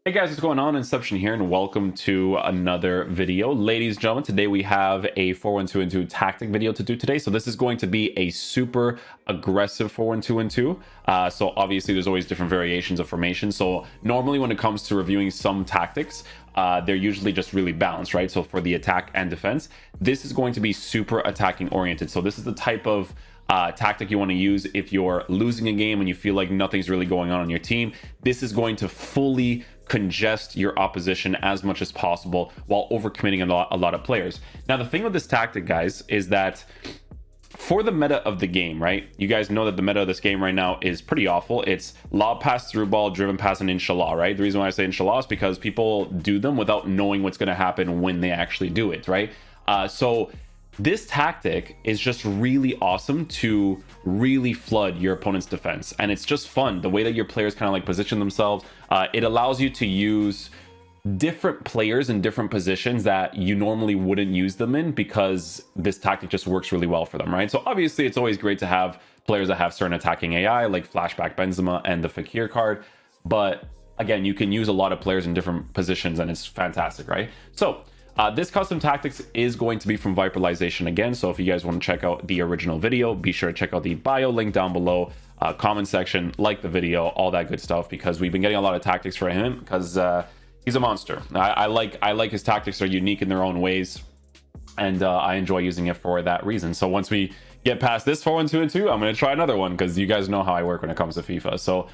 Hey guys, what's going on? Inception here, and welcome to another video. Ladies and gentlemen, today we have a 4-1-2-2 tactic video to do today. So this is going to be a super aggressive 4-1-2-2. So obviously there's always different variations of formation. So normally when it comes to reviewing some tactics, they're usually just really balanced, right? So for the attack and defense, this is going to be super attacking oriented. So this is the type of tactic you want to use if you're losing a game and you feel like nothing's really going on your team. This is going to fully congest your opposition as much as possible while overcommitting a lot of players. Now, the thing with this tactic, guys, is that for the meta of the game, right? You guys know that the meta of this game right now is pretty awful. It's lob pass, through ball, driven pass, and inshallah, right? The reason why I say inshallah is because people do them without knowing what's going to happen when they actually do it, right? So this tactic is just really awesome to really flood your opponent's defense, and it's just fun the way that your players kind of like position themselves. It allows you to use different players in different positions that you normally wouldn't use them in, because this tactic just works really well for them, right? So obviously it's always great to have players that have certain attacking AI like Flashback Benzema and the Fakir card, but again, you can use a lot of players in different positions and it's fantastic, right? So this custom tactics is going to be from Viperalization again. So if you guys want to check out the original video, be sure to check out the bio link down below, comment section, like the video, all that good stuff, because we've been getting a lot of tactics for him because he's a monster. I like his tactics are unique in their own ways, and I enjoy using it for that reason. So once we get past this 4-1-2-2, I'm going to try another one, because you guys know how I work when it comes to FIFA. So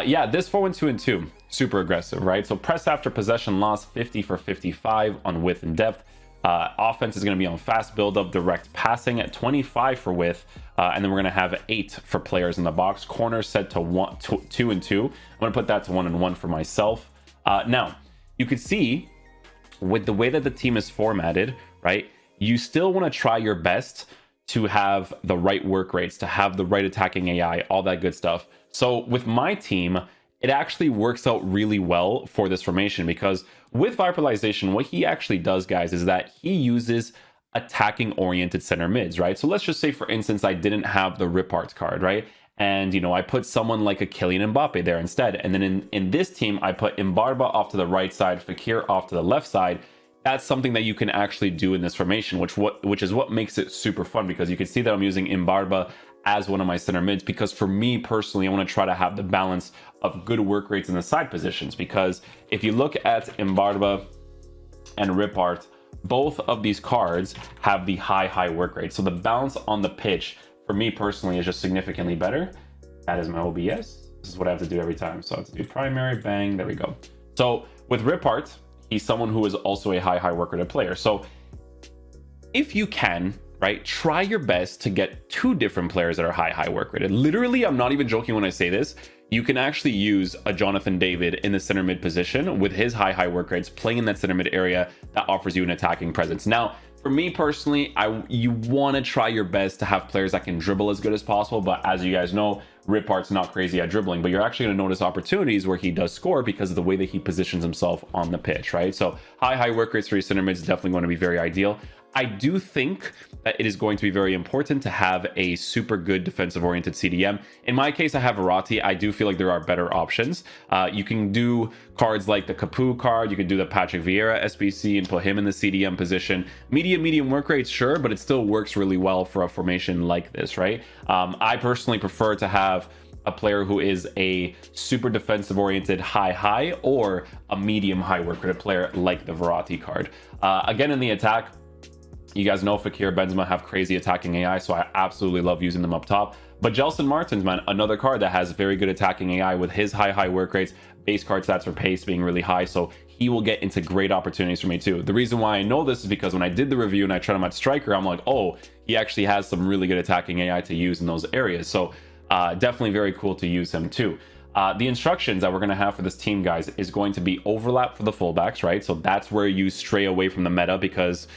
yeah, this 4-1-2-2, super aggressive, right? So press after possession loss, 50 for 55 on width and depth. Offense is going to be on fast build-up, direct passing at 25 for width, and then we're going to have 8 for players in the box. Corners set to 2 and 2. I'm going to put that to 1 and 1 for myself. Now, you could see with the way that the team is formatted, right? You still want to try your best to have the right work rates, to have the right attacking AI, all that good stuff. So with my team, it actually works out really well for this formation, because with Viperalization, what he actually does, guys, is that he uses attacking oriented center mids, right? So let's just say, for instance, I didn't have the Ripart card, right? And, you know, I put someone like a Kylian Mbappe there instead. And then in this team, I put Mbarba off to the right side, Fakir off to the left side. That's something that you can actually do in this formation, which is what makes it super fun, because you can see that I'm using Mbarba as one of my center mids, because for me personally, I want to try to have the balance of good work rates in the side positions. Because if you look at Mbarba and Ripart, both of these cards have the high work rate. So the balance on the pitch for me personally is just significantly better. That is my OBS. This is what I have to do every time. So I have to do primary, bang, there we go. So with Ripart, he's someone who is also a high work rate player. So if you can, right, try your best to get 2 different players that are high work rated. Literally, I'm not even joking when I say this. You can actually use a Jonathan David in the center mid position with his high work rates, playing in that center mid area that offers you an attacking presence. Now, for me personally, you want to try your best to have players that can dribble as good as possible, but as you guys know, Ripart's not crazy at dribbling, but you're actually going to notice opportunities where he does score because of the way that he positions himself on the pitch, right? So high work rates for your center mids is definitely going to be very ideal. I do think that it is going to be very important to have a super good defensive-oriented CDM. In my case, I have Verratti. I do feel like there are better options. You can do cards like the Capu card. You can do the Patrick Vieira SBC and put him in the CDM position. Medium work rates, sure, but it still works really well for a formation like this, right? I personally prefer to have a player who is a super defensive oriented high or a medium high work rate player like the Verratti card. Again, in the attack, you guys know Fakir, Benzema have crazy attacking AI, so I absolutely love using them up top. But Gelson Martins, man, another card that has very good attacking AI with his high work rates, base card stats for pace being really high, so he will get into great opportunities for me too. The reason why I know this is because when I did the review and I tried him at striker, I'm like, oh, he actually has some really good attacking AI to use in those areas. So definitely very cool to use him too. The instructions that we're going to have for this team, guys, is going to be overlap for the fullbacks, right? So that's where you stray away from the meta, because,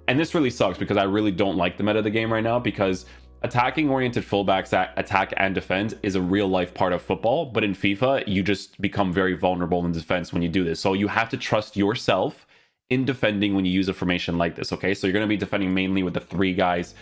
and this really sucks because I really don't like the meta of the game right now, because attacking oriented fullbacks that attack and defend is a real life part of football, but in FIFA you just become very vulnerable in defense when you do this. So you have to trust yourself in defending when you use a formation like this, okay? So you're going to be defending mainly with the 3 guys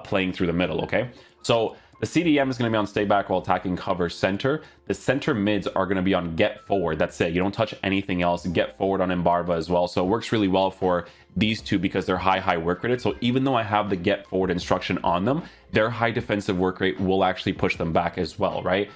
playing through the middle, okay? So the CDM is going to be on stay back while attacking cover center. The center mids are going to be on get forward. That's it. You don't touch anything else. Get forward on Embarba as well. So it works really well for these two because they're high work rate. So even though I have the get forward instruction on them, their high defensive work rate will actually push them back as well, right?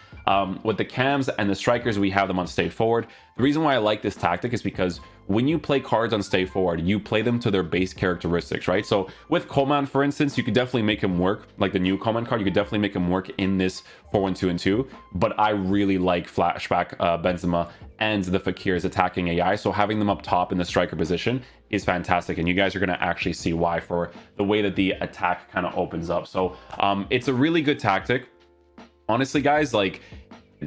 With the cams and the strikers, we have them on stay forward. The reason why I like this tactic is because when you play cards on stay forward, you play them to their base characteristics, right? So with Coman, for instance, you could definitely make him work, like the new Coman card, you could definitely make him work in this 4-1-2-2, but I really like Flashback Benzema and the Fakir's attacking AI, so having them up top in the striker position is fantastic, and you guys are going to actually see why for the way that the attack kind of opens up. So it's a really good tactic. Honestly, guys, like,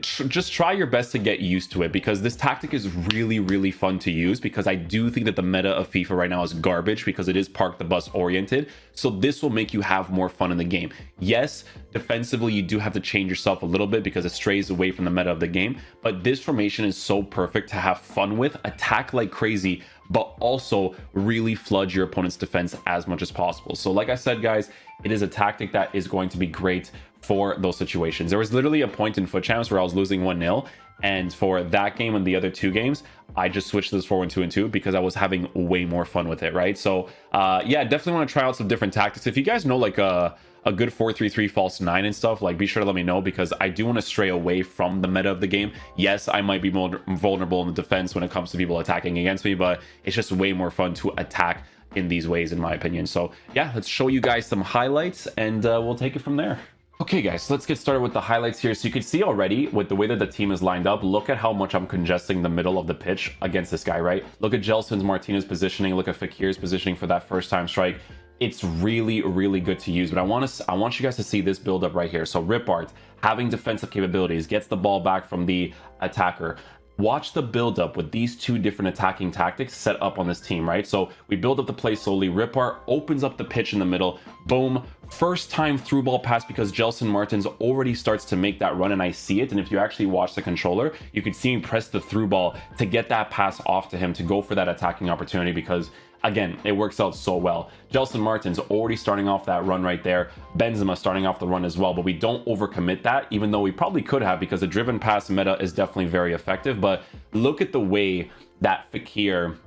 just try your best to get used to it, because this tactic is really fun to use, because I do think that the meta of FIFA right now is garbage because it is park the bus oriented. So this will make you have more fun in the game. Yes, defensively you do have to change yourself a little bit because it strays away from the meta of the game, but this formation is so perfect to have fun with, attack like crazy, but also really flood your opponent's defense as much as possible. So like I said, guys, it is a tactic that is going to be great for those situations. There was literally a point in Futchamps where I was losing 1-0, and for that game and the other two games, I just switched to this 4-1-2-2 because I was having way more fun with it, right? So yeah, definitely want to try out some different tactics. If you guys know like a good 4-3-3 false 9 and stuff, like, be sure to let me know, because I do want to stray away from the meta of the game. Yes, I might be vulnerable in the defense when it comes to people attacking against me, but it's just way more fun to attack in these ways, in my opinion. So yeah, let's show you guys some highlights, and we'll take it from there. Okay guys, so let's get started with the highlights here. So you can see already with the way that the team is lined up, look at how much I'm congesting the middle of the pitch against this guy, right? Look at Gelson's Martinez positioning, look at Fakir's positioning for that first time strike. It's really good to use, but I want you guys to see this build up right here. So Ripart having defensive capabilities, gets the ball back from the attacker. Watch the build up with these two different attacking tactics set up on this team, right? So we build up the play slowly. Ripart opens up the pitch in the middle. Boom. First time through ball pass because Gelson Martins already starts to make that run, and I see it. And if you actually watch the controller, you could see him press the through ball to get that pass off to him to go for that attacking opportunity, because again, it works out so well. Gelson Martins already starting off that run right there. Benzema starting off the run as well, but we don't overcommit that, even though we probably could have, because the driven pass meta is definitely very effective. But look at the way that Fakir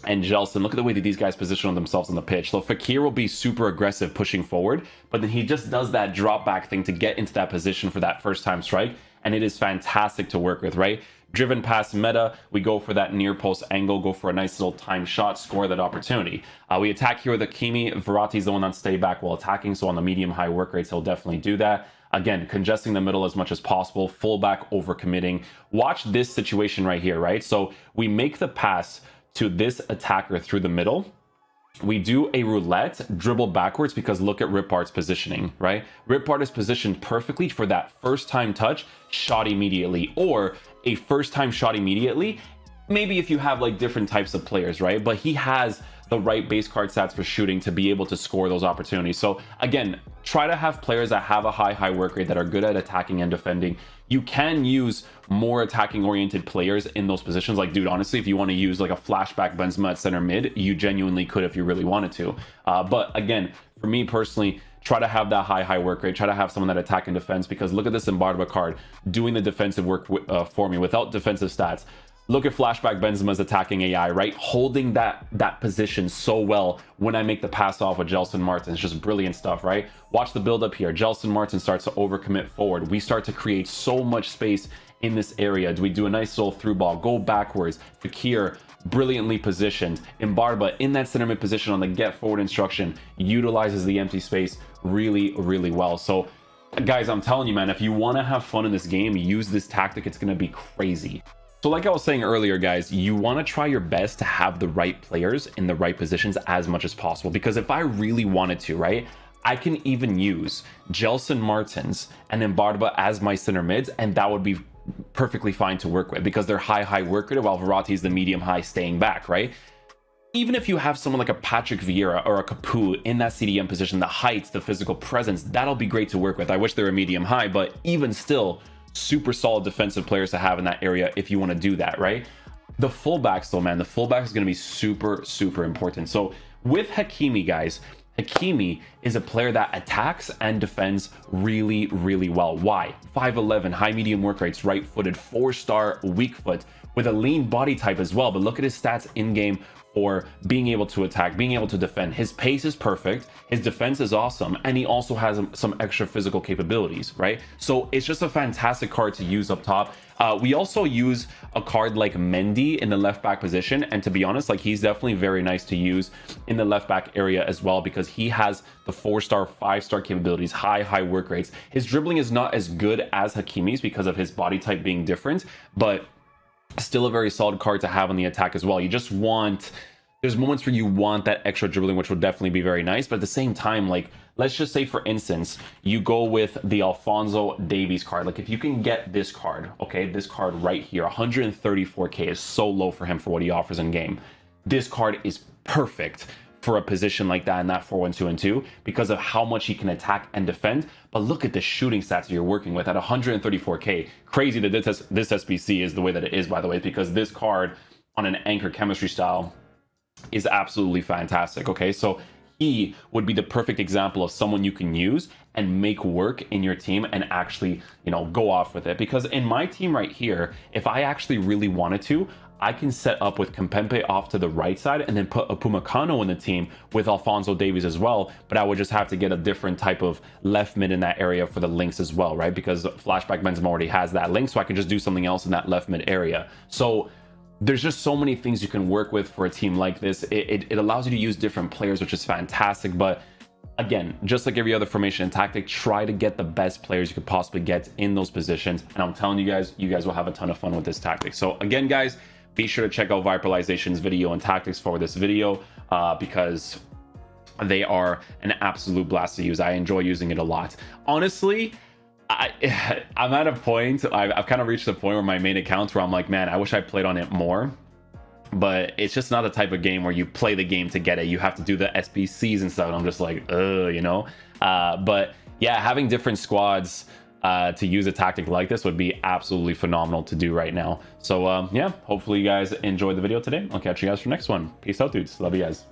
and Gelson, look at the way that these guys position themselves on the pitch. So Fakir will be super aggressive pushing forward, but then he just does that drop back thing to get into that position for that first time strike, and it is fantastic to work with, right? Driven pass meta, we go for that near post angle, go for a nice little time shot, score that opportunity. We attack here with Hakimi. Verratti's the one on stay back while attacking, so on the medium high work rates, he'll definitely do that. Again, congesting the middle as much as possible, fullback overcommitting. Watch this situation right here, right? So we make the pass to this attacker through the middle. We do a roulette, dribble backwards, because look at Ripart's positioning, right? Ripart is positioned perfectly for that first time touch, shot immediately, or a first time shot immediately. Maybe if you have like different types of players, right? But he has the right base card stats for shooting to be able to score those opportunities. So again, try to have players that have a high work rate, that are good at attacking and defending. You can use more attacking oriented players in those positions. Like, dude, honestly, if you want to use like a flashback Benzema at center mid, you genuinely could if you really wanted to. But again, for me personally, try to have that high work rate. Try to have someone that attack and defense, because look at this Embarba card doing the defensive work for me without defensive stats. Look at flashback Benzema's attacking AI, right? Holding that position so well when I make the pass off with Gelson Martin. It's just brilliant stuff, right? Watch the build up here. Gelson Martin starts to overcommit forward. We start to create so much space in this area. Do we do a nice little through ball, go backwards? Fakir brilliantly positioned. Embarba in that center mid position on the get forward instruction utilizes the empty space really well. So guys, I'm telling you, man, if you want to have fun in this game, use this tactic. It's going to be crazy. So like I was saying earlier, guys, you want to try your best to have the right players in the right positions as much as possible, because if I really wanted to, right, I can even use Gelson Martins and Embarba as my center mids, and that would be perfectly fine to work with, because they're high work rate, while Verratti is the medium high staying back, right? Even if you have someone like a Patrick Vieira or a Capu in that CDM position, the heights, the physical presence, that'll be great to work with. I wish they were medium high, but even still, super solid defensive players to have in that area if you want to do that, right? The fullbacks though, man, the fullback is going to be super important. So with Hakimi, guys, Hakimi is a player that attacks and defends really, really well. Why? 5'11", high medium work rates, right-footed, 4-star weak foot with a lean body type as well. But look at his stats in game for being able to attack, being able to defend. His pace is perfect, his defense is awesome, and he also has some extra physical capabilities, right? So it's just a fantastic card to use up top. We also use a card like Mendy in the left back position, and to be honest, like, he's definitely very nice to use in the left back area as well, because he has the 4-star, 5-star capabilities, high work rates. His dribbling is not as good as Hakimi's because of his body type being different, but still a very solid card to have on the attack as well. You just want, there's moments where you want that extra dribbling, which will definitely be very nice, but at the same time, like, let's just say, for instance, you go with the Alphonso Davies card. Like, if you can get this card, okay, this card right here, 134k is so low for him for what he offers in game. This card is perfect for a position like that in that 4-1-2-2 because of how much he can attack and defend. But look at the shooting stats you're working with at 134k. Crazy that this SBC is the way that it is, by the way, because this card on an anchor chemistry style is absolutely fantastic. Okay, so he would be the perfect example of someone you can use and make work in your team and actually, you know, go off with it. Because in my team right here, if I actually really wanted to, I can set up with Kempembe off to the right side and then put a Upamecano in the team with Alphonso Davies as well. But I would just have to get a different type of left mid in that area for the links as well, right? Because Flashback Benzema already has that link, so I can just do something else in that left mid area. So there's just so many things you can work with for a team like this. It allows you to use different players, which is fantastic. But again, just like every other formation and tactic, try to get the best players you could possibly get in those positions. And I'm telling you guys will have a ton of fun with this tactic. So again, guys, be sure to check out Viperization's video and tactics for this video because they are an absolute blast to use. I enjoy using it a lot. Honestly, I'm at a point, I've kind of reached a point where my main accounts where I'm like, man, I wish I played on it more. But it's just not the type of game where you play the game to get it. You have to do the SBCs and stuff. And I'm just like, you know. But yeah, having different squads to use a tactic like this would be absolutely phenomenal to do right now. So yeah, hopefully you guys enjoyed the video today. I'll catch you guys for the next one. Peace out, dudes. Love you guys.